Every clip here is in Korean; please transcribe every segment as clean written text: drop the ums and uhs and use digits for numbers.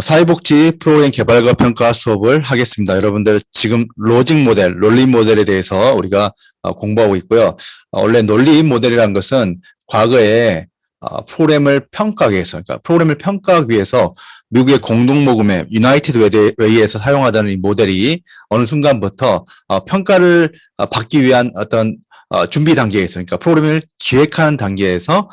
사회복지 프로그램 개발과 평가 수업을 하겠습니다. 여러분들 지금 로직 모델, 논리 모델에 대해서 우리가 공부하고 있고요. 원래 논리 모델이라는 것은 과거에 프로그램을 평가하기 위해서, 그러니까 프로그램을 평가하기 위해서 미국의 공동모금회 유나이티드 웨이에서 사용하던 이 모델이 어느 순간부터 평가를 받기 위한 어떤 준비 단계에서, 그러니까 프로그램을 기획하는 단계에서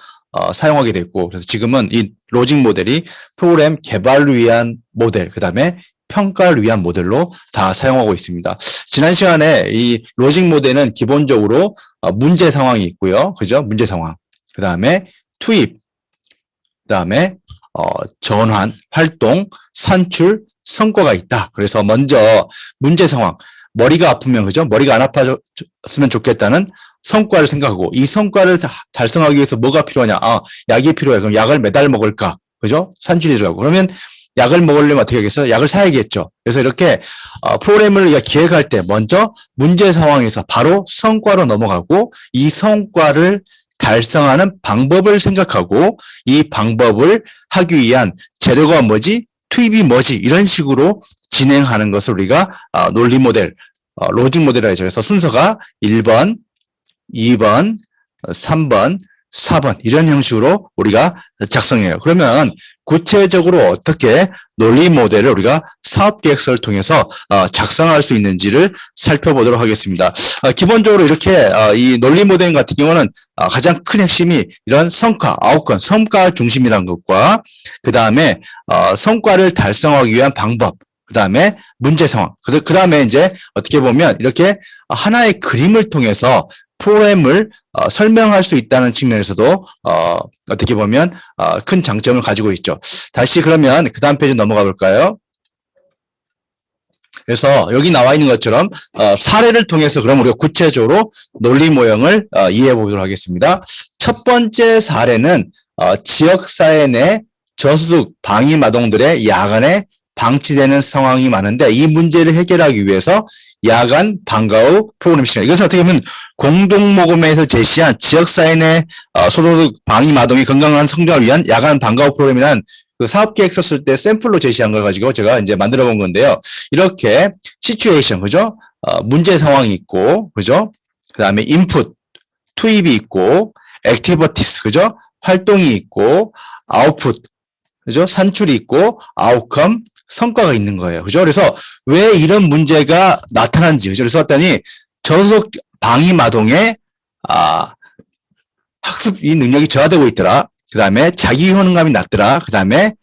사용하게 됐고, 그래서 지금은 이 로직 모델이 프로그램 개발을 위한 모델, 그 다음에 평가를 위한 모델로 다 사용하고 있습니다. 지난 시간에 이 로직 모델은 기본적으로 문제 상황이 있고요. 그죠? 문제 상황. 그 다음에 투입, 그 다음에 전환, 활동, 산출, 성과가 있다. 그래서 먼저 문제 상황, 머리가 아프면, 그죠? 머리가 안 아파졌으면 좋겠다는 성과를 생각하고, 이 성과를 달성하기 위해서 뭐가 필요하냐? 약이 필요해. 그럼 약을 매달 먹을까? 그죠? 산출이라고. 그러면 약을 먹으려면 어떻게 하겠어요? 약을 사야겠죠. 그래서 이렇게 프로그램을 우리가 기획할 때 먼저 문제 상황에서 바로 성과로 넘어가고, 이 성과를 달성하는 방법을 생각하고, 이 방법을 하기 위한 재료가 뭐지? 투입이 뭐지? 이런 식으로 진행하는 것을 우리가 논리 모델, 로직 모델이라고 하죠. 그래서 순서가 1번, 2번, 3번, 4번 이런 형식으로 우리가 작성해요. 그러면 구체적으로 어떻게 논리 모델을 우리가 사업계획서를 통해서 작성할 수 있는지를 살펴보도록 하겠습니다. 기본적으로 이렇게 이 논리 모델 같은 경우는 가장 큰 핵심이 이런 성과, 아웃컴, 성과 중심이라는 것과 그 다음에 성과를 달성하기 위한 방법, 그 다음에 문제 상황, 그 다음에 이제 어떻게 보면 이렇게 하나의 그림을 통해서 프로그램을 설명할 수 있다는 측면에서도 어떻게 보면 큰 장점을 가지고 있죠. 다시 그러면 그 다음 페이지 넘어가 볼까요? 그래서 여기 나와 있는 것처럼 사례를 통해서 그럼 우리가 구체적으로 논리 모형을 이해해 보도록 하겠습니다. 첫 번째 사례는 지역사회 내 저소득 방임 아동들의 야간에 방치되는 상황이 많은데, 이 문제를 해결하기 위해서 야간 방과 후 프로그램 시간. 이것은 어떻게 보면 공동모금회에서 제시한 지역사회 내 소소득 방임 아동의 건강한 성장을 위한 야간 방과 후 프로그램이란 그 사업계획 썼을 때 샘플로 제시한 걸 가지고 제가 이제 만들어 본 건데요. 이렇게 시츄에이션, 그죠? 문제 상황이 있고, 그죠? 그 다음에 인풋, 투입이 있고, 액티비티스, 그죠? 활동이 있고, 아웃풋, 그죠? 산출이 있고, 아웃컴, 성과가 있는 거예요. 그죠? 그래서 왜 이런 문제가 나타난지, 그죠? 그래서 봤더니 저소득 방임 아동의 학습 이 능력이 저하되고 있더라. 그 다음에 자기 효능감이 낮더라. 그 다음에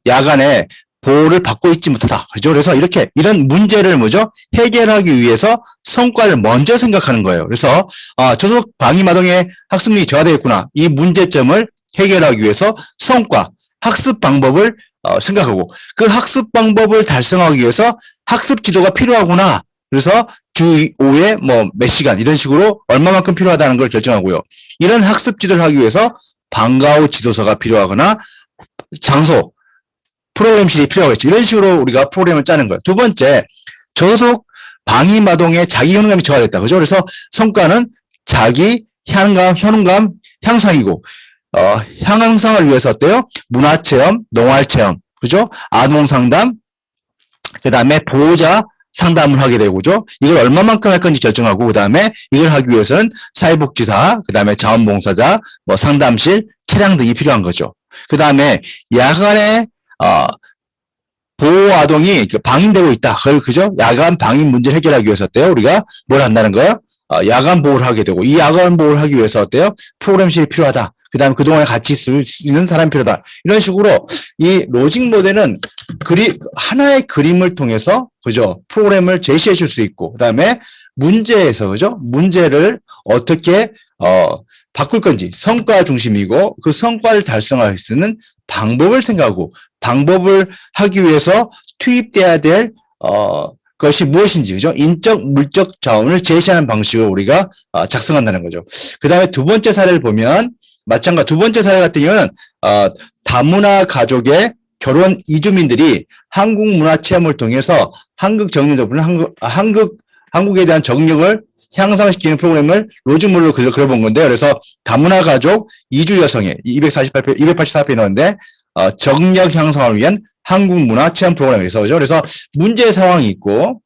야간에 보호를 받고 있지 못하다. 그죠? 그래서 이렇게 이런 문제를 뭐죠? 해결하기 위해서 성과를 먼저 생각하는 거예요. 그래서 저소득 방임 아동의 학습력이 저하되어 있구나. 이 문제점을 해결하기 위해서 성과, 학습 방법을 생각하고, 그 학습 방법을 달성하기 위해서 학습 지도가 필요하구나. 그래서 주 5회 몇 시간 이런 식으로 얼마만큼 필요하다는 걸 결정하고요. 이런 학습 지도를 하기 위해서 방과 후 지도서가 필요하거나 장소, 프로그램실이 필요하겠죠. 이런 식으로 우리가 프로그램을 짜는 거예요. 두 번째, 저소득 방임 아동의 자기 효능감이 저하됐다. 그죠? 그래서 성과는 자기 효능감 향상이고, 향상을 위해서 어때요? 문화체험, 농활체험, 그죠? 아동상담, 그 다음에 보호자 상담을 하게 되고, 그죠? 이걸 얼마만큼 할 건지 결정하고, 그 다음에 이걸 하기 위해서는 사회복지사, 그 다음에 자원봉사자, 상담실, 차량 등이 필요한 거죠. 그 다음에 야간에, 보호 아동이 방임되고 있다. 그걸, 그죠? 야간 방임 문제를 해결하기 위해서 어때요? 우리가 뭘 한다는 거예요? 야간 보호를 하게 되고, 이 야간 보호를 하기 위해서 어때요? 프로그램실이 필요하다. 그 다음에 그동안에 같이 있을 수 있는 사람이 필요하다. 이런 식으로 이 로직 모델은 하나의 그림을 통해서, 그죠? 프로그램을 제시해 줄 수 있고, 그 다음에 문제에서, 그죠? 문제를 어떻게, 바꿀 건지 성과 중심이고, 그 성과를 달성할 수 있는 방법을 생각하고, 방법을 하기 위해서 투입돼야 될, 것이 무엇인지, 그죠? 인적, 물적 자원을 제시하는 방식으로 우리가 작성한다는 거죠. 그 다음에 두 번째 사례를 보면, 마찬가지 두 번째 사례 같은 경우는 다문화 가족의 결혼 이주민들이 한국 문화 체험을 통해서 한국 정력, 한국에 대한 정력을 향상시키는 프로그램을 로직모델로 그려본 건데요. 그래서 다문화 가족 이주 여성의 284페이지 나오는데 정력 향상을 위한 한국 문화 체험 프로그램에서, 그죠? 그래서 문제 상황이 있고,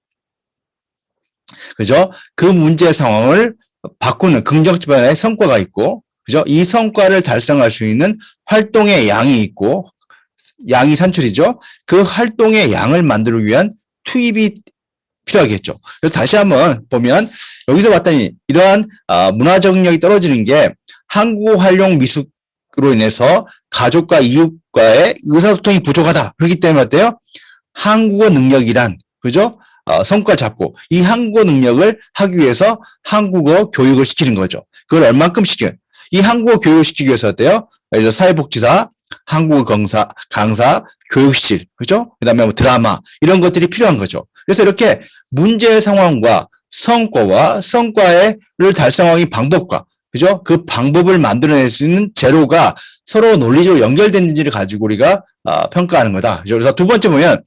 그죠? 그 문제 상황을 바꾸는 긍정적 변화의 성과가 있고, 그죠? 이 성과를 달성할 수 있는 활동의 양이 있고, 양이 산출이죠. 그 활동의 양을 만들기 위한 투입이 필요하겠죠. 그래서 다시 한번 보면 여기서 봤더니 이러한 문화적 능력이 떨어지는 게 한국어 활용 미숙으로 인해서 가족과 이웃과의 의사소통이 부족하다. 그렇기 때문에 어때요? 한국어 능력이란, 그죠? 성과를 잡고 이 한국어 능력을 하기 위해서 한국어 교육을 시키는 거죠. 그걸 얼만큼 시키는? 이 한국어 교육을 시키기 위해서 어때요? 예를 들어 사회복지사, 한국어 강사, 교육실, 그죠? 그 다음에 뭐 드라마, 이런 것들이 필요한 거죠. 그래서 이렇게 문제 상황과 성과와 성과를 달성하기 방법과, 그죠? 그 방법을 만들어낼 수 있는 재료가 서로 논리적으로 연결됐는지를 가지고 우리가 평가하는 거다. 그죠? 그래서 두 번째 보면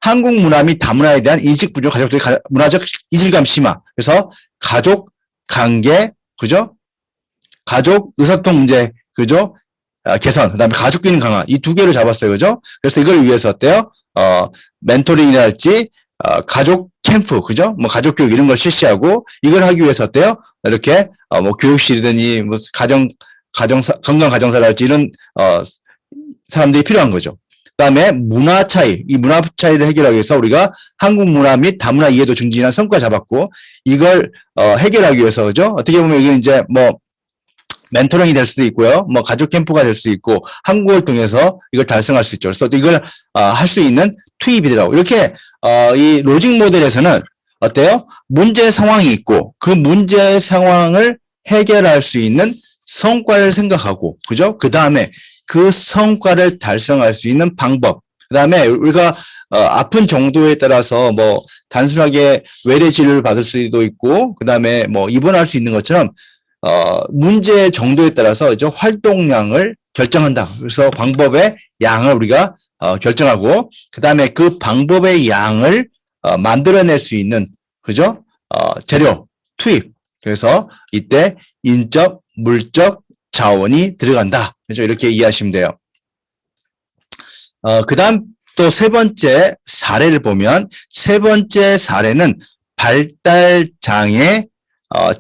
한국 문화 및 다문화에 대한 인식 부족, 가족들의 문화적 이질감 심화. 그래서 가족 관계, 그죠? 가족 의사소통 문제, 그죠? 개선, 그다음에 가족 기능 강화, 이 두 개를 잡았어요, 그죠? 그래서 이걸 위해서 어때요? 멘토링이랄지 가족 캠프, 그죠? 뭐 가족 교육 이런 걸 실시하고 이걸 하기 위해서 어때요? 이렇게 뭐 교육실이든지 뭐 건강 가정사랄지 이런 사람들이 필요한 거죠. 그다음에 문화 차이, 이 문화 차이를 해결하기 위해서 우리가 한국 문화 및 다문화 이해도 증진한 성과 잡았고 이걸 해결하기 위해서, 그죠? 어떻게 보면 이게 이제 뭐 멘토링이 될 수도 있고요. 뭐 가족 캠프가 될 수도 있고 한국어를 통해서 이걸 달성할 수 있죠. 그래서 이걸 할 수 있는 투입이더라고. 이렇게 이 로직 모델에서는 어때요? 문제 상황이 있고 그 문제 상황을 해결할 수 있는 성과를 생각하고, 그죠? 그 다음에 그 성과를 달성할 수 있는 방법. 그 다음에 우리가 아픈 정도에 따라서 뭐 단순하게 외래 진료를 받을 수도 있고, 그 다음에 뭐 입원할 수 있는 것처럼 문제 정도에 따라서 이제 활동량을 결정한다. 그래서 방법의 양을 우리가 결정하고, 그 다음에 그 방법의 양을 만들어낼 수 있는, 그죠? 재료, 투입. 그래서 이때 인적, 물적 자원이 들어간다. 그죠? 이렇게 이해하시면 돼요. 그 다음 또 세 번째 사례를 보면, 세 번째 사례는 발달장애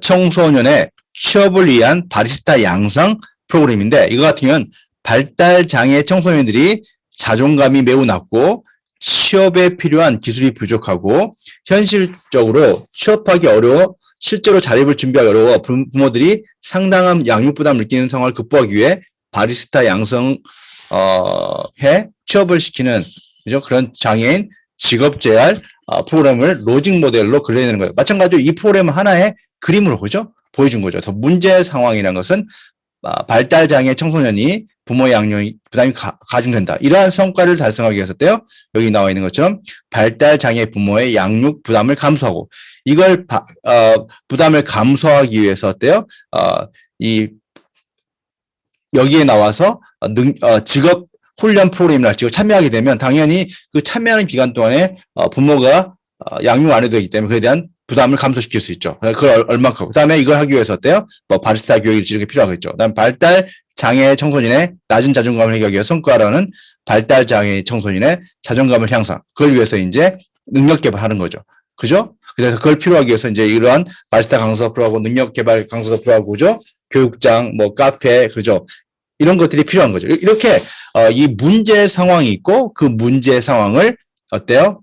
청소년의 취업을 위한 바리스타 양성 프로그램인데, 이거 같은 경우는 발달장애 청소년들이 자존감이 매우 낮고 취업에 필요한 기술이 부족하고 현실적으로 취업하기 어려워 실제로 자립을 준비하기 어려워 부모들이 상당한 양육 부담을 느끼는 상황을 극복하기 위해 바리스타 양성해 취업을 시키는, 그죠? 그런 장애인 직업 재활 프로그램을 로직 모델로 그려내는 거예요. 마찬가지로 이 프로그램 하나의 그림으로, 그죠? 보여준 거죠. 그래서 문제 상황이라는 것은 발달장애 청소년이 부모의 양육 부담이 가중된다. 이러한 성과를 달성하기 위해서 때요. 여기 나와 있는 것처럼 발달장애 부모의 양육 부담을 감소하고, 이걸 부담을 감소하기 위해서 어때요? 이 여기에 나와서 직업 훈련 프로그램이나 직업 참여하게 되면 당연히 그 참여하는 기간 동안에 부모가 양육 안 해도 되기 때문에 그에 대한 부담을 감소시킬 수 있죠. 그걸 얼만큼. 그 다음에 이걸 하기 위해서 어때요? 뭐 바리스타 교육이 이렇게 필요하겠죠. 그 다음 발달 장애 청소년의 낮은 자존감을 해결하기 위해 성과로는 발달 장애 청소년의 자존감을 향상. 그걸 위해서 이제 능력 개발하는 거죠. 그죠? 그래서 그걸 필요하기 위해서 이제 이러한 바리스타 강사도 필요하고 능력 개발 강사도 필요하고, 그죠? 교육장, 뭐 카페, 그죠? 이런 것들이 필요한 거죠. 이렇게 이 문제 상황이 있고 그 문제 상황을 어때요?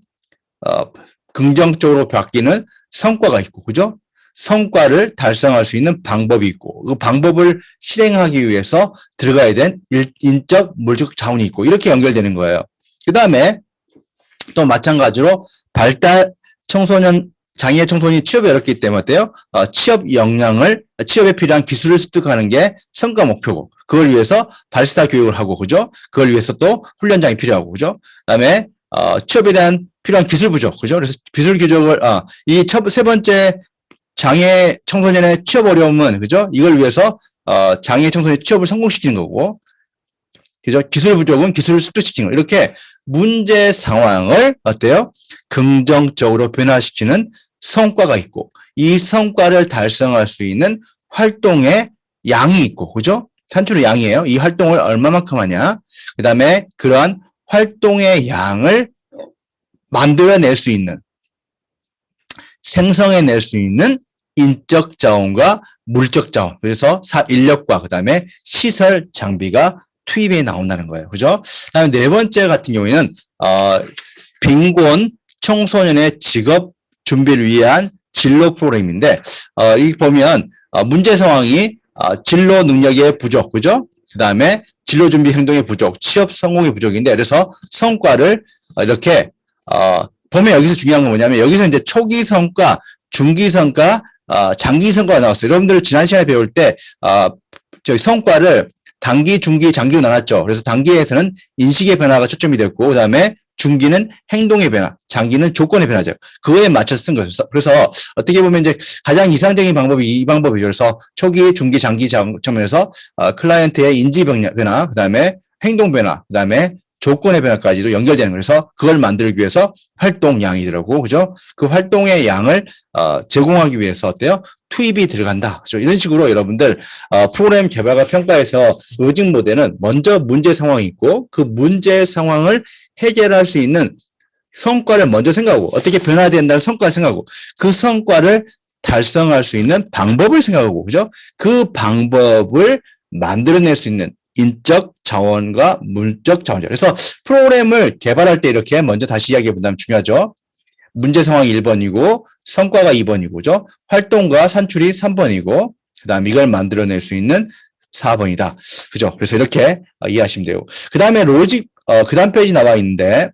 긍정적으로 바뀌는 성과가 있고, 그죠? 성과를 달성할 수 있는 방법이 있고, 그 방법을 실행하기 위해서 들어가야 된 인적, 물적 자원이 있고, 이렇게 연결되는 거예요. 그 다음에 또 마찬가지로 발달 청소년, 장애 청소년이 취업이 어렵기 때문에 어때요? 취업에 필요한 기술을 습득하는 게 성과 목표고, 그걸 위해서 바리스타 교육을 하고, 그죠? 그걸 위해서 또 훈련장이 필요하고, 그죠? 그 다음에 취업에 대한 필요한 기술 부족, 그죠? 그래서 기술 부족을, 이 세 번째 장애 청소년의 취업 어려움은, 그죠? 이걸 위해서, 장애 청소년의 취업을 성공시키는 거고, 그죠? 기술 부족은 기술을 습득시키는 거. 이렇게 문제 상황을 어때요? 긍정적으로 변화시키는 성과가 있고, 이 성과를 달성할 수 있는 활동의 양이 있고, 그죠? 산출의 양이에요. 이 활동을 얼마만큼 하냐? 그 다음에 그러한 활동의 양을 만들어낼 수 있는, 생성해낼 수 있는 인적 자원과 물적 자원, 그래서 인력과 그 다음에 시설 장비가 투입이 나온다는 거예요. 그죠? 다음에 네 번째 같은 경우에는 빈곤 청소년의 직업 준비를 위한 진로 프로그램인데 여기 보면 문제 상황이 진로 능력의 부족, 그죠? 그 다음에 진로 준비 행동의 부족, 취업 성공의 부족인데 그래서 성과를 이렇게 보면 여기서 중요한 건 뭐냐면 여기서 이제 초기 성과, 중기 성과, 장기 성과가 나왔어요. 여러분들 지난 시간에 배울 때 저희 성과를 단기, 중기, 장기로 나눴죠. 그래서 단기에서는 인식의 변화가 초점이 됐고, 그 다음에 중기는 행동의 변화, 장기는 조건의 변화죠. 그거에 맞춰서 쓴 거죠. 그래서 어떻게 보면 이제 가장 이상적인 방법이 이 방법이죠. 그래서 초기, 중기, 장기 측면에서 클라이언트의 인지 변화, 그 다음에 행동 변화, 그 다음에 조건의 변화까지도 연결되는 거예요. 그래서 그걸 만들기 위해서 활동량이더라고, 그죠? 그 활동의 양을 제공하기 위해서 어때요? 투입이 들어간다. 그죠? 이런 식으로 여러분들 프로그램 개발과 평가에서 로직 모델은 먼저 문제 상황이 있고 그 문제 상황을 해결할 수 있는 성과를 먼저 생각하고 어떻게 변화된다는 성과를 생각하고 그 성과를 달성할 수 있는 방법을 생각하고, 그죠? 그 방법을 만들어낼 수 있는 인적 자원과 물적 자원이죠. 그래서 프로그램을 개발할 때 이렇게 먼저 다시 이야기해 본다면 중요하죠. 문제 상황이 1번이고 성과가 2번이고, 그죠? 활동과 산출이 3번이고 그 다음 이걸 만들어낼 수 있는 4번이다. 그죠? 그래서 이렇게 이해하시면 돼요. 그 다음에 로직, 그 다음 페이지 나와 있는데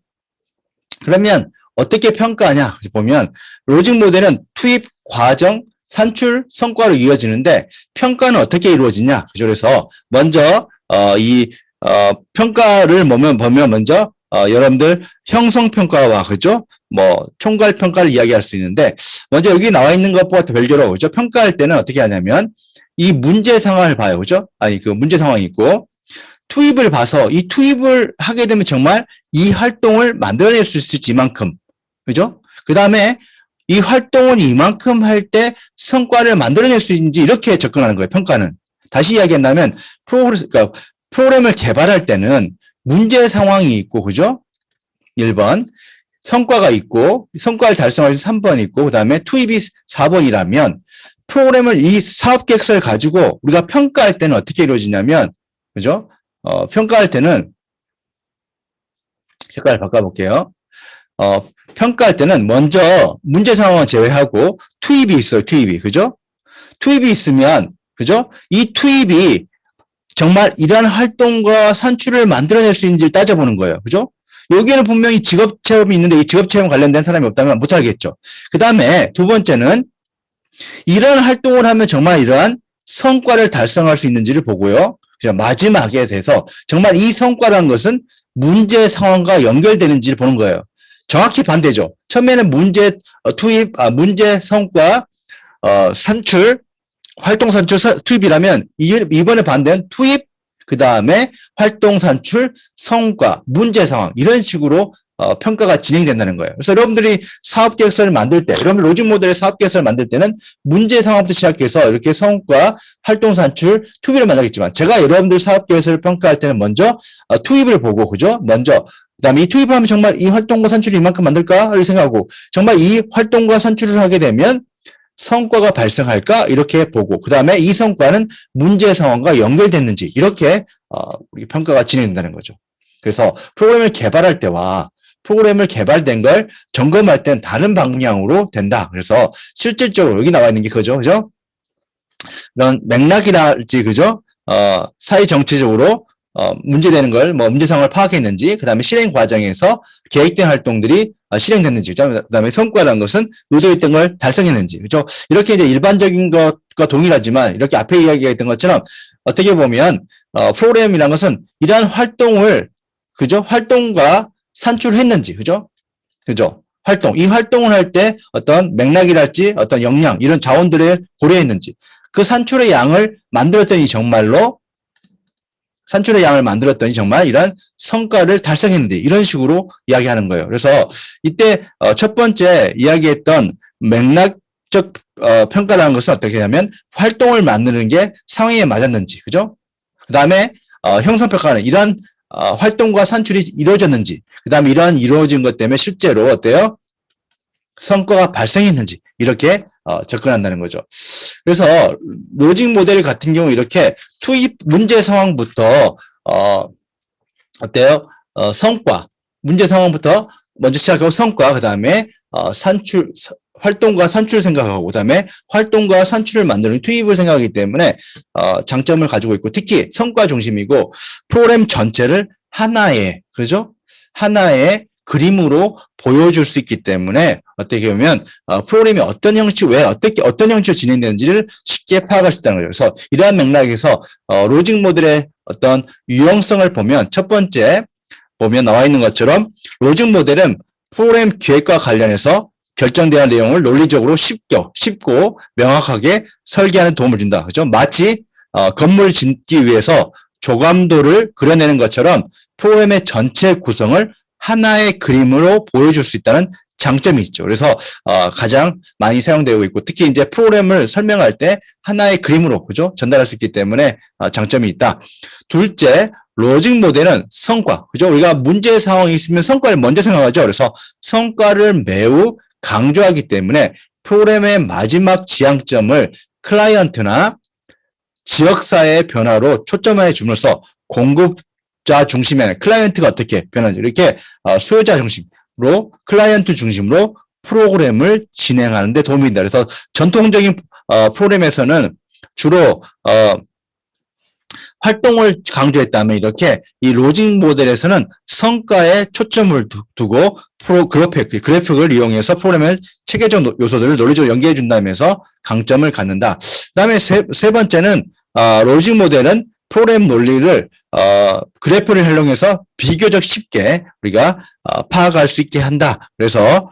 그러면 어떻게 평가하냐? 보면 로직 모델은 투입, 과정, 산출, 성과로 이어지는데 평가는 어떻게 이루어지냐? 그죠? 그래서 먼저 평가를 보면 먼저 여러분들 형성평가와 그죠? 뭐 총괄평가를 이야기할 수 있는데 먼저 여기 나와 있는 것보다 별개로 그죠? 평가할 때는 어떻게 하냐면 이 문제 상황을 봐요. 그죠? 아니 그 문제 상황이 있고 투입을 봐서 이 투입을 하게 되면 정말 이 활동을 만들어낼 수 있을지 이만큼 그죠? 그 다음에 이 활동을 이만큼 할 때 성과를 만들어낼 수 있는지 이렇게 접근하는 거예요. 평가는. 다시 이야기한다면 프로그램을 개발할 때는 문제 상황이 있고, 그죠? 1번. 성과가 있고, 성과를 달성할 수 3번 있고, 그 다음에 투입이 4번이라면, 프로그램을 이 사업 계획서를 가지고 우리가 평가할 때는 어떻게 이루어지냐면, 그죠? 평가할 때는, 색깔을 바꿔볼게요. 평가할 때는 먼저 문제 상황을 제외하고 투입이 있어요, 투입이. 그죠? 투입이 있으면, 그죠? 이 투입이 정말 이러한 활동과 산출을 만들어낼 수 있는지를 따져보는 거예요. 그죠? 여기에는 분명히 직업 체험이 있는데 이 직업 체험 관련된 사람이 없다면 못하겠죠. 그 다음에 두 번째는 이러한 활동을 하면 정말 이러한 성과를 달성할 수 있는지를 보고요. 마지막에 대해서 정말 이 성과라는 것은 문제 상황과 연결되는지를 보는 거예요. 정확히 반대죠. 처음에는 문제 투입, 문제 성과, 산출, 활동 산출 투입이라면 이번에 반대는 투입, 그 다음에 활동 산출, 성과, 문제 상황 이런 식으로 평가가 진행된다는 거예요. 그래서 여러분들이 사업 계획서를 만들 때, 여러분 로직 모델의 사업 계획서를 만들 때는 문제 상황부터 시작해서 이렇게 성과, 활동 산출, 투입을 만들겠지만 제가 여러분들 사업 계획서를 평가할 때는 먼저 투입을 보고, 그죠? 먼저 그다음에 이 투입을 하면 정말 이 활동과 산출이 이만큼 만들까를 생각하고 정말 이 활동과 산출을 하게 되면 성과가 발생할까 이렇게 보고 그 다음에 이 성과는 문제 상황과 연결됐는지 이렇게 우리 평가가 진행된다는 거죠. 그래서 프로그램을 개발할 때와 프로그램을 개발된 걸 점검할 때는 다른 방향으로 된다. 그래서 실질적으로 여기 나와 있는 게 그죠, 그죠? 이런 맥락이랄지 그죠? 사회 정치적으로 문제되는 걸, 문제 상황을 파악했는지, 그 다음에 실행 과정에서 계획된 활동들이 실행됐는지, 그 다음에 성과라는 것은 의도했던 걸 달성했는지, 그죠? 이렇게 이제 일반적인 것과 동일하지만, 이렇게 앞에 이야기했던 것처럼, 어떻게 보면, 프로그램이라는 것은 이러한 활동을, 그죠? 활동과 산출했는지, 그죠? 그죠? 이 활동을 할 때 어떤 맥락이랄지, 어떤 역량, 이런 자원들을 고려했는지, 그 산출의 양을 만들었더니 정말로 산출의 양을 만들었더니 정말 이런 성과를 달성했는데 이런 식으로 이야기하는 거예요. 그래서 이때 첫 번째 이야기했던 맥락적 평가라는 것은 어떻게 하냐면 활동을 만드는 게 상황에 맞았는지, 그죠? 그 다음에 형성평가는 이런 활동과 산출이 이루어졌는지, 그 다음에 이러한 이루어진 것 때문에 실제로 어때요? 성과가 발생했는지 이렇게 접근한다는 거죠. 그래서 로직 모델 같은 경우 이렇게 투입 문제 상황부터 어때요? 성과, 문제 상황부터 먼저 시작하고 성과, 그 다음에 산출, 활동과 산출을 생각하고, 그 다음에 활동과 산출을 만드는 투입을 생각하기 때문에 장점을 가지고 있고, 특히 성과 중심이고 프로그램 전체를 하나의, 그죠? 하나의 그림으로 보여줄 수 있기 때문에 어떻게 보면 프로그램이 어떤 형식, 왜 어떤 형식으로 진행되는지를 쉽게 파악할 수 있다는 거죠. 그래서 이러한 맥락에서 로직 모델의 어떤 유형성을 보면 첫 번째 보면 나와 있는 것처럼 로직 모델은 프로그램 기획과 관련해서 결정되는 내용을 논리적으로 쉽고 명확하게 설계하는 도움을 준다. 그죠? 마치 건물을 짓기 위해서 조감도를 그려내는 것처럼 프로그램의 전체 구성을 하나의 그림으로 보여줄 수 있다는 장점이 있죠. 그래서 가장 많이 사용되고 있고 특히 이제 프로그램을 설명할 때 하나의 그림으로 그죠? 전달할 수 있기 때문에 장점이 있다. 둘째, 로직 모델은 성과, 그죠? 우리가 문제 상황이 있으면 성과를 먼저 생각하죠. 그래서 성과를 매우 강조하기 때문에 프로그램의 마지막 지향점을 클라이언트나 지역사회의 변화로 초점화해 줌으로써 공급자 중심이 아니라 클라이언트가 어떻게 변하는지 이렇게 수요자 중심으로 클라이언트 중심으로 프로그램을 진행하는 데 도움이 된다. 그래서 전통적인 프로그램에서는 주로 활동을 강조했다면 이렇게 이 로직 모델에서는 성과에 초점을 두고 그래픽을 이용해서 프로그램의 체계적 요소들을 논리적으로 연계해 준다면서 강점을 갖는다. 그다음에 세 번째는 로직 모델은 프로그램 논리를 그래프를 활용해서 비교적 쉽게 우리가 파악할 수 있게 한다. 그래서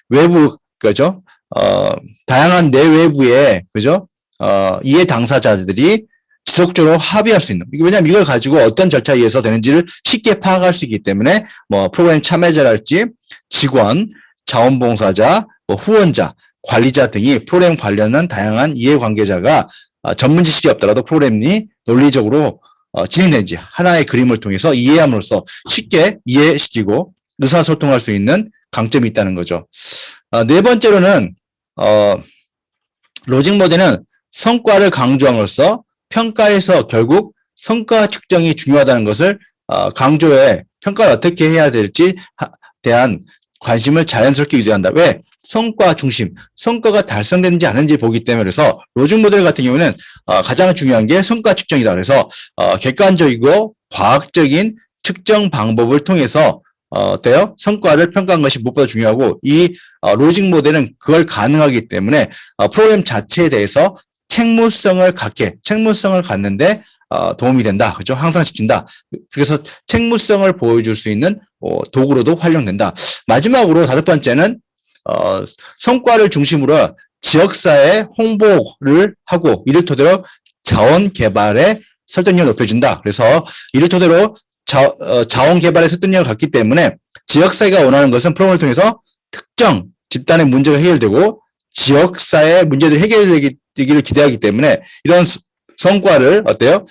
외부 그죠? 다양한 내외부의 그죠? 이해 당사자들이 지속적으로 합의할 수 있는. 왜냐하면 이걸 가지고 어떤 절차에 의해서 되는지를 쉽게 파악할 수 있기 때문에 뭐 프로그램 참여자랄지 직원, 자원봉사자, 후원자, 관리자 등이 프로그램 관련한 다양한 이해관계자가 전문 지식이 없더라도 프로그램이 논리적으로 진행되는지 하나의 그림을 통해서 이해함으로써 쉽게 이해시키고 의사소통할 수 있는 강점이 있다는 거죠. 네 번째로는 로직 모델은 성과를 강조함으로써 평가에서 결국 성과 측정이 중요하다는 것을 강조해 평가를 어떻게 해야 될지 대한 관심을 자연스럽게 유도한다. 왜? 성과 중심, 성과가 달성되는지 않은지 보기 때문에 그래서 로직 모델 같은 경우는 가장 중요한 게 성과 측정이다. 그래서 객관적이고 과학적인 측정 방법을 통해서 어때요? 성과를 평가한 것이 무엇보다 중요하고 이 로직 모델은 그걸 가능하기 때문에 프로그램 자체에 대해서 책무성을 갖는데 도움이 된다. 그죠? 향상시킨다. 그래서 책무성을 보여줄 수 있는 도구로도 활용된다. 마지막으로 다섯 번째는 성과를 중심으로 지역사회 홍보를 하고 이를 토대로 자원 개발의 설득력을 높여준다. 그래서 이를 토대로 자원 개발의 설득력을 갖기 때문에 지역사회가 원하는 것은 프로그램을 통해서 특정 집단의 문제가 해결되고 지역사회의 문제들이 해결되기를 기대하기 때문에 이런 성과를 어때요?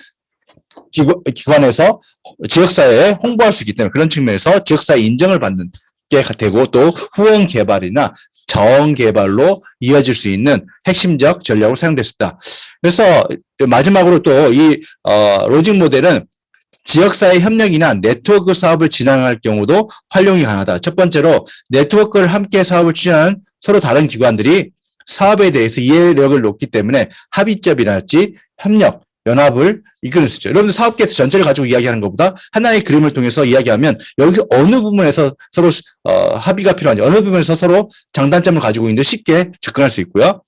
기관에서 지역사회에 홍보할 수 있기 때문에 그런 측면에서 지역사회 인정을 받는 게 되고 또 후원 개발이나 자원 개발로 이어질 수 있는 핵심적 전략으로 사용됐습니다. 그래서 마지막으로 또 이 로직 모델은 지역사회 협력이나 네트워크 사업을 진행할 경우도 활용이 가능하다. 첫 번째로 네트워크를 함께 사업을 추진하는 서로 다른 기관들이 사업에 대해서 이해력을 놓기 때문에 합의점이랄지 협력, 연합을 이끌을 수 있죠. 여러분들 사업 계획 전체를 가지고 이야기하는 것보다 하나의 그림을 통해서 이야기하면 여기서 어느 부분에서 서로 합의가 필요한지 어느 부분에서 서로 장단점을 가지고 있는데 쉽게 접근할 수 있고요.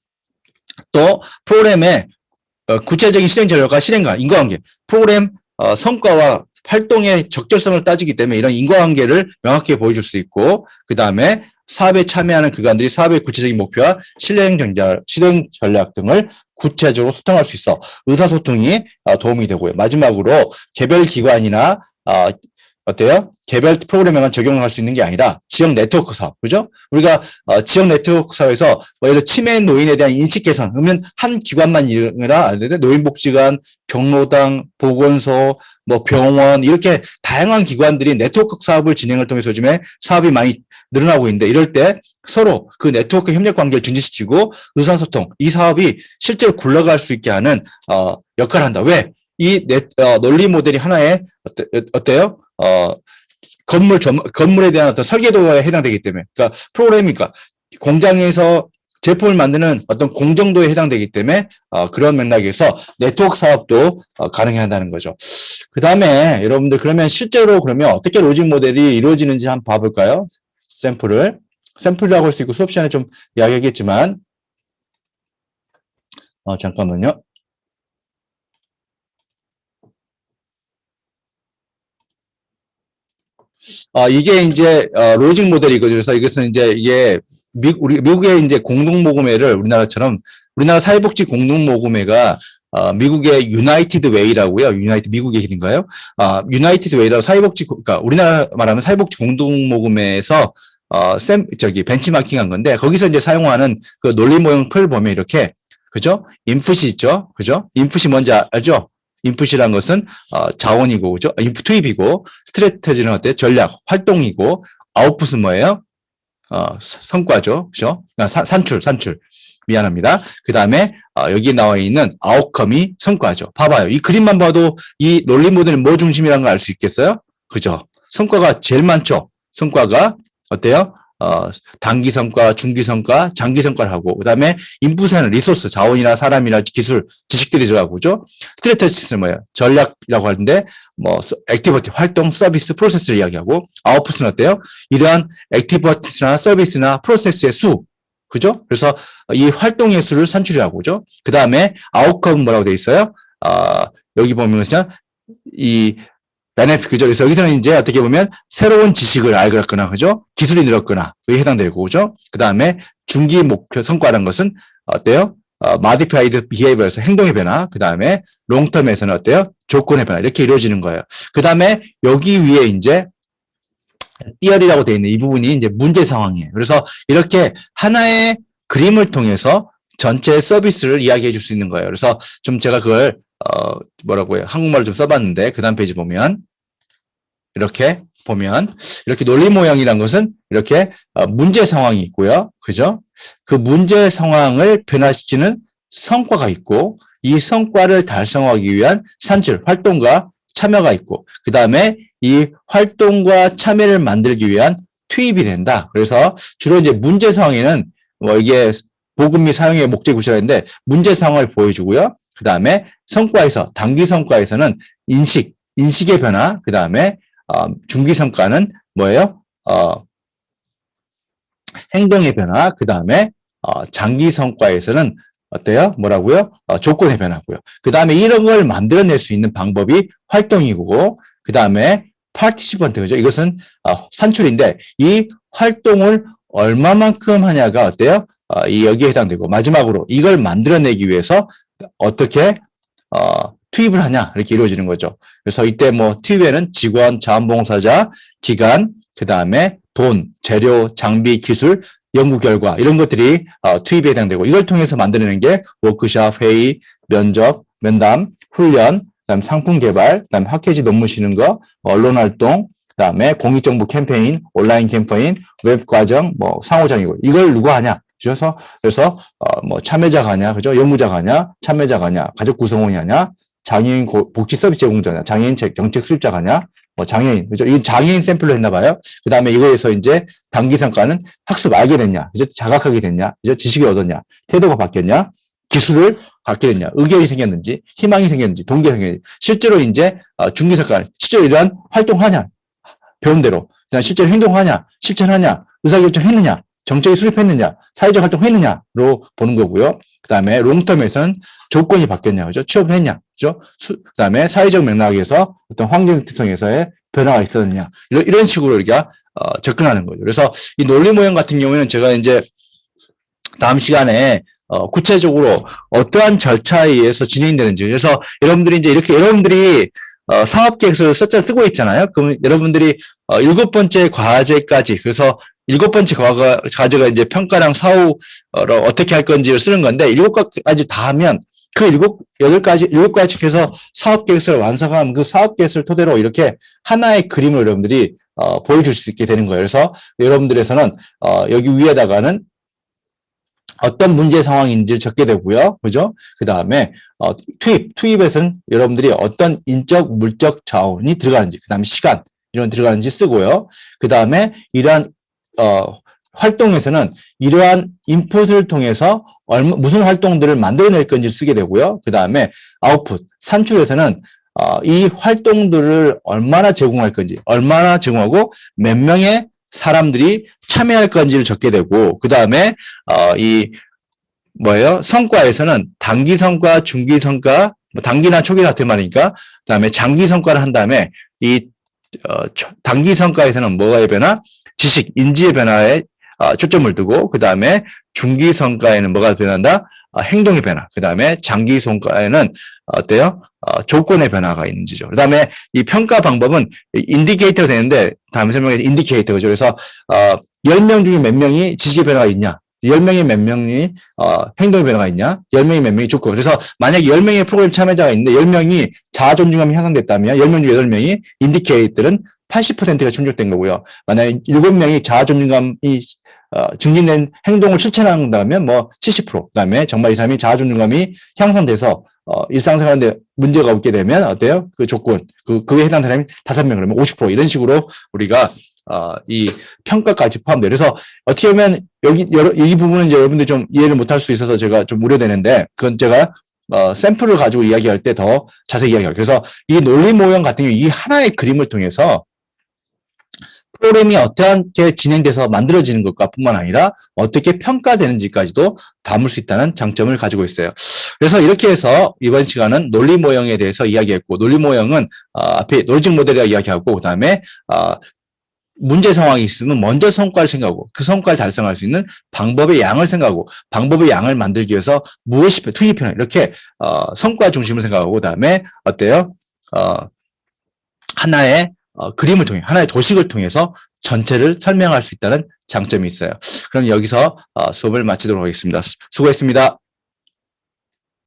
또 프로그램의 구체적인 실행 전략과 실행과 인과관계, 프로그램 성과와 활동의 적절성을 따지기 때문에 이런 인과관계를 명확히 보여줄 수 있고 그 다음에 사업에 참여하는 기관들이 사업의 구체적인 목표와 실행 전략 등을 구체적으로 소통할 수 있어 의사소통이 도움이 되고요. 마지막으로 개별 기관이나 어때요? 개별 프로그램에만 적용할 수 있는 게 아니라 지역 네트워크 사업, 그죠? 우리가 지역 네트워크 사업에서 뭐 예를 들어 치매 노인에 대한 인식 개선, 그러면 한 기관만이 아니라 노인복지관, 경로당, 보건소, 뭐 병원 이렇게 다양한 기관들이 네트워크 사업을 진행을 통해서 요즘에 사업이 많이 늘어나고 있는데 이럴 때 서로 그 네트워크 협력 관계를 증진시키고 의사소통, 이 사업이 실제로 굴러갈 수 있게 하는 역할을 한다. 왜? 이 논리 모델이 하나의 어때요? 건물에 대한 어떤 설계도에 해당되기 때문에, 그러니까 프로그램이니까 공장에서 제품을 만드는 어떤 공정도에 해당되기 때문에 그런 맥락에서 네트워크 사업도 가능해야 한다는 거죠. 그 다음에 여러분들 그러면 실제로 그러면 어떻게 로직 모델이 이루어지는지 한번 봐볼까요? 샘플이라고 할 수 있고 수업 시간에 좀 이야기하겠지만 잠깐만요. 이게 이제 로직 모델이거든요. 그래서 이것은 이제 이게 미국의 이제 공동모금회를 우리나라 사회복지 공동모금회가 미국의 유나이티드 웨이라고요. 미국의 길인가요? 유나이티드 웨이라고 사회복지, 그러니까 우리나라 말하면 사회복지 공동모금회에서 벤치마킹한 건데 거기서 이제 사용하는 그 논리 모형표를 보면 이렇게, 그죠? 인풋이 있죠, 그죠? 인풋이 뭔지 알죠? 인풋이란 것은 자원이고, 그죠? 인풋 투입이고, 스트래테지는 어때요? 전략, 활동이고, 아웃풋은 뭐예요? 성과죠, 그죠? 산출. 미안합니다. 그 다음에 여기 나와 있는 아웃컴이 성과죠. 봐봐요. 이 그림만 봐도 이 논리 모델은 뭐 중심이라는 걸 알 수 있겠어요? 그죠? 성과가 제일 많죠. 성과가 어때요? 단기 성과, 중기 성과, 장기 성과를 하고, 그 다음에 인풋에는 리소스, 자원이나 사람이나 기술, 지식들이 들어가고, 그죠? 스트래테지는 뭐예요? 전략이라고 하는데, 뭐, 액티비티, 활동, 서비스, 프로세스를 이야기하고, 아웃풋은 어때요? 이러한 액티비티나 서비스나 프로세스의 수, 그죠? 그래서 이 활동의 수를 산출하고, 그죠? 그 다음에 아웃컴은 뭐라고 되어 있어요? 여기 보면 그냥 이 베네핏, 그죠? 그래서 여기서는 이제 어떻게 보면 새로운 지식을 알거나, 그죠? 기술이 늘었거나, 그게 해당되고, 그죠? 그 다음에 중기 목표 성과라는 것은 어때요? modified behavior에서 행동의 변화, 그 다음에 롱텀에서는 어때요? 조건의 변화, 이렇게 이루어지는 거예요. 그 다음에 여기 위에 이제 띠얼이라고 되어 있는 이 부분이 이제 문제 상황이에요. 그래서 이렇게 하나의 그림을 통해서 전체 서비스를 이야기해 줄 수 있는 거예요. 그래서 좀 제가 그걸 뭐라고 해요? 한국말로 좀 써봤는데 그 다음 페이지 보면 이렇게 논리 모형이란 것은 이렇게 문제 상황이 있고요. 그죠? 그 문제 상황을 변화시키는 성과가 있고 이 성과를 달성하기 위한 산출, 활동과 참여가 있고 그 다음에 이 활동과 참여를 만들기 위한 투입이 된다. 그래서 주로 이제 문제 상황에는 뭐 이게 보급 및 사용의 목적 구체화인데 문제 상황을 보여주고요. 그 다음에 성과에서 단기 성과에서는 인식의 변화. 그 다음에 중기 성과는 뭐예요? 행동의 변화. 그 다음에 장기 성과에서는 어때요? 뭐라고요? 조건의 변화고요. 그 다음에 이런 걸 만들어낼 수 있는 방법이 활동이고, 그 다음에 파티시펀트, 그죠? 이것은 산출인데 이 활동을 얼마만큼 하냐가 어때요? 여기에 해당되고, 마지막으로 이걸 만들어내기 위해서 어떻게 투입을 하냐 이렇게 이루어지는 거죠. 그래서 이때 뭐 투입에는 직원, 자원봉사자, 기간, 그 다음에 돈, 재료, 장비, 기술, 연구 결과 이런 것들이 투입에 해당되고 이걸 통해서 만들어내는 게 워크숍, 회의, 면접, 면담, 훈련, 그다음 상품 개발, 그다음 학회지 논문 쓰는 거, 언론 활동, 그다음에 공익정보 캠페인, 온라인 캠페인, 웹 과정, 뭐 상호작용이고 이걸 누가 하냐? 그래서 뭐 참여자가 하냐, 그죠? 연구자가 하냐, 참여자가 하냐, 가족 구성원이 하냐, 장애인 복지 서비스 제공자냐, 장애인 정책 수립자가 하냐, 뭐 장애인, 그죠? 이 장애인 샘플로 했나 봐요. 그 다음에 이거에서 이제 단기 성과는 학습 알게 됐냐, 그죠? 자각하게 됐냐, 그죠? 지식이 얻었냐, 태도가 바뀌었냐, 기술을 갖게 됐냐, 의견이 생겼는지, 희망이 생겼는지, 동기가 생겼는지, 실제로 이제 중기 성과, 실제로 이러한 활동하냐, 배운 대로, 실제로 행동하냐, 실천하냐, 의사결정했느냐, 정책에 수립했느냐, 사회적 활동했느냐로 보는 거고요. 그 다음에 롱텀에서는 조건이 바뀌었냐, 그죠? 취업을 했냐, 그죠? 그 다음에 사회적 맥락에서 어떤 환경 특성에서의 변화가 있었느냐, 이런 식으로 우리가 접근하는 거죠. 그래서 이 논리 모형 같은 경우에는 제가 이제 다음 시간에 구체적으로 어떠한 절차에 의해서 진행되는지, 그래서 여러분들이 이제 이렇게 여러분들이 사업 계획서를 쓰고 있잖아요. 그럼 여러분들이 7번째 과제까지, 그래서 7번째 과제가 이제 평가랑 사후를 어떻게 할 건지를 쓰는 건데, 7가지 다 하면 그 7가지 중에서 사업 계획서를 완성하면 그 사업 계획서를 토대로 이렇게 하나의 그림을 여러분들이 보여줄 수 있게 되는 거예요. 그래서 여러분들에서는 여기 위에다가는 어떤 문제 상황인지를 적게 되고요. 그죠? 그 다음에 투입에서는 여러분들이 어떤 인적, 물적 자원이 들어가는지, 그 다음에 시간 이런 들어가는지 쓰고요. 그 다음에 이러한 활동에서는 이러한 인풋을 통해서 무슨 활동들을 만들어낼 건지를 쓰게 되고요. 그 다음에 아웃풋, 산출에서는 이 활동들을 얼마나 제공할 건지, 얼마나 제공하고 몇 명의 사람들이 참여할 건지를 적게 되고, 그 다음에 성과에서는 단기 성과, 중기 성과, 단기나 초기 같은 말이니까, 그 다음에 장기 성과를 한 다음에 단기 성과에서는 뭐가 변화? 지식, 인지의 변화에 초점을 두고, 그 다음에 중기 성과에는 뭐가 변한다? 행동의 변화. 그 다음에 장기 성과에는 어때요? 조건의 변화가 있는지죠. 그 다음에 이 평가 방법은 인디케이터가 되는데, 다음에 설명해 인디케이터죠. 그래서 10명 중에 몇 명이 지식의 변화가 있냐? 10명이 몇 명이 행동의 변화가 있냐? 10명이 몇 명이 조건. 그래서 만약에 10명의 프로그램 참여자가 있는데 10명이 자아 존중감이 향상됐다면 10명 중에 8명이 인디케이터는 80%가 충족된 거고요. 만약에 7명이 자아 존중감이 증진된 행동을 실천한다면 70%. 그다음에 정말 이 사람이 자아 존중감이 향상돼서 일상생활에 문제가 없게 되면 어때요? 그 조건, 그에 해당 사람이 5명 그러면 50% 이런 식으로 우리가 이 평가까지 포함돼요. 그래서 어떻게 보면 이 부분은 이제 여러분들이 좀 이해를 못할 수 있어서 제가 좀 우려되는데, 그건 제가 샘플을 가지고 이야기할 때 더 자세히 이야기해요. 그래서 이 논리 모형 같은 경우 이 하나의 그림을 통해서 프로그램이 어떻게 진행돼서 만들어지는 것과 뿐만 아니라 어떻게 평가되는지까지도 담을 수 있다는 장점을 가지고 있어요. 그래서 이렇게 해서 이번 시간은 논리 모형에 대해서 이야기했고, 논리 모형은 앞에 로직 모델이라 이야기하고, 그 다음에 문제 상황이 있으면 먼저 성과를 생각하고 그 성과를 달성할 수 있는 방법의 양을 생각하고 방법의 양을 만들기 위해서 무엇이 투입하는 이렇게 성과 중심을 생각하고, 그다음에 어때요? 하나의 그림을 통해 하나의 도식을 통해서 전체를 설명할 수 있다는 장점이 있어요. 그럼 여기서 수업을 마치도록 하겠습니다. 수고했습니다.